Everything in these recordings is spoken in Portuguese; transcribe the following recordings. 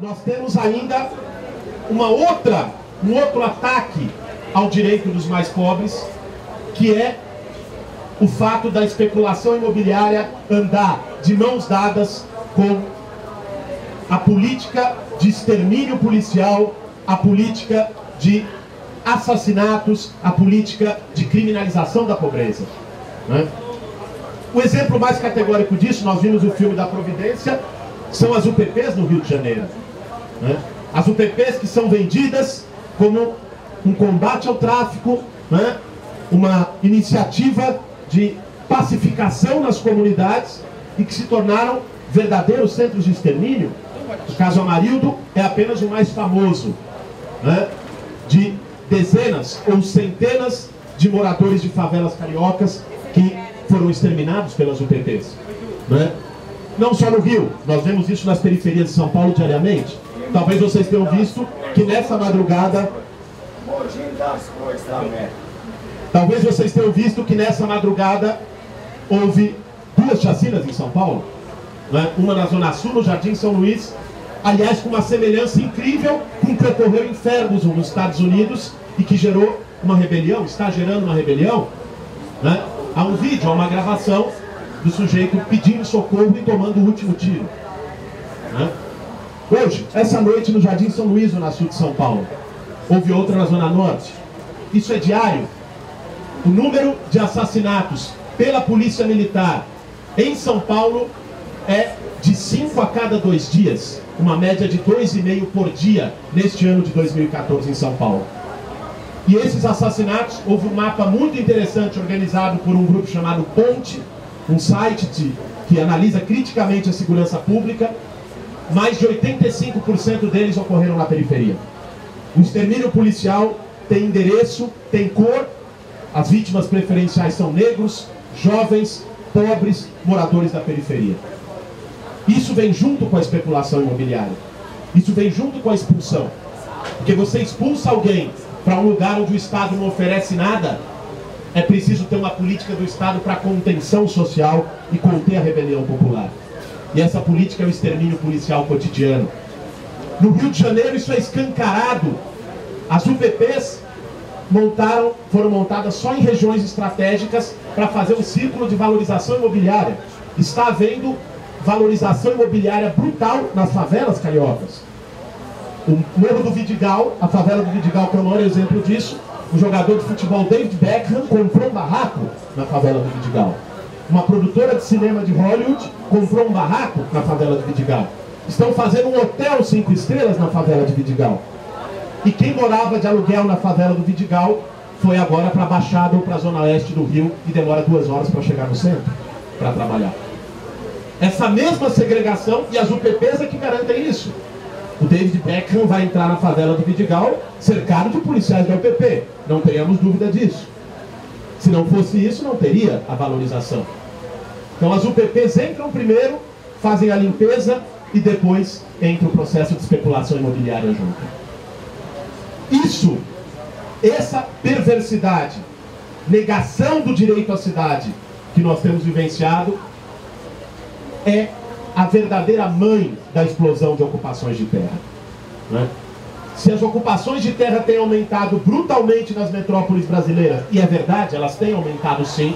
nós temos ainda um outro ataque ao direito dos mais pobres, que é o fato da especulação imobiliária andar de mãos dadas com a política de extermínio policial, a política de assassinatos, a política de criminalização da pobreza, né? O exemplo mais categórico disso, nós vimos o filme da Providência, são as UPPs no Rio de Janeiro, né? As UPPs que são vendidas como um combate ao tráfico, né? Uma iniciativa de pacificação nas comunidades e que se tornaram verdadeiros centros de extermínio. O caso Amarildo é apenas o mais famoso, né? De dezenas ou centenas de moradores de favelas cariocas que foram exterminados pelas UPPs, né? Não só no Rio, nós vemos isso nas periferias de São Paulo diariamente. Talvez vocês tenham visto que nessa madrugada... Talvez vocês tenham visto que nessa madrugada houve 2 chacinas em São Paulo, né? Uma na Zona Sul, no Jardim São Luís, aliás com uma semelhança incrível com o que ocorreu em Ferguson, nos Estados Unidos, e que gerou uma rebelião, está gerando uma rebelião, né? Há um vídeo, há uma gravação do sujeito pedindo socorro e tomando o último tiro, né? Hoje, essa noite no Jardim São Luís, na sul de São Paulo, houve outra na Zona Norte. Isso é diário. O número de assassinatos pela Polícia Militar em São Paulo é de 5 a cada 2 dias, uma média de 2,5 por dia neste ano de 2014 em São Paulo. E esses assassinatos, houve um mapa muito interessante organizado por um grupo chamado Ponte, um site que analisa criticamente a segurança pública. Mais de 85% deles ocorreram na periferia. O extermínio policial tem endereço, tem cor, as vítimas preferenciais são negros, jovens, pobres, moradores da periferia. Isso vem junto com a especulação imobiliária. Isso vem junto com a expulsão. Porque você expulsa alguém para um lugar onde o Estado não oferece nada, é preciso ter uma política do Estado para contenção social e conter a rebelião popular. E essa política é o extermínio policial cotidiano. No Rio de Janeiro isso é escancarado. As UPPs foram montadas só em regiões estratégicas para fazer um círculo de valorização imobiliária. Está havendo valorização imobiliária brutal nas favelas cariocas. O Morro do Vidigal, a favela do Vidigal, que é o maior exemplo disso, o jogador de futebol David Beckham comprou um barraco na favela do Vidigal. Uma produtora de cinema de Hollywood comprou um barraco na favela do Vidigal. Estão fazendo um hotel 5 estrelas na favela de Vidigal. E quem morava de aluguel na favela do Vidigal foi agora para a Baixada ou para a Zona Leste do Rio e demora 2 horas para chegar no centro para trabalhar. Essa mesma segregação, e as UPPs é que garantem isso. O David Beckham vai entrar na favela do Vidigal cercado de policiais da UPP, não tenhamos dúvida disso. Se não fosse isso, não teria a valorização. Então as UPPs entram primeiro, fazem a limpeza e depois entra o processo de especulação imobiliária junto. Essa perversidade, negação do direito à cidade que nós temos vivenciado é a verdadeira mãe da explosão de ocupações de terra, né? Se as ocupações de terra têm aumentado brutalmente nas metrópoles brasileiras, e é verdade, elas têm aumentado sim,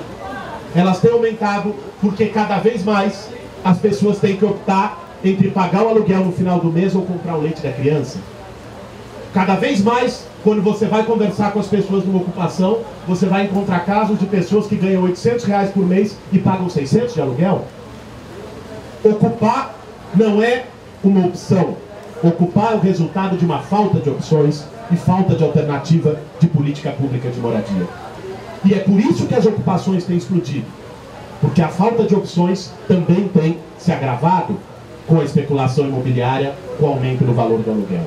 elas têm aumentado porque cada vez mais as pessoas têm que optar entre pagar o aluguel no final do mês ou comprar o leite da criança. Cada vez mais, quando você vai conversar com as pessoas numa ocupação, você vai encontrar casos de pessoas que ganham R$800 por mês e pagam 600 de aluguel. Ocupar não é uma opção. Ocupar é o resultado de uma falta de opções e falta de alternativa de política pública de moradia. E é por isso que as ocupações têm explodido. Porque a falta de opções também tem se agravado com a especulação imobiliária, com o aumento do valor do aluguel.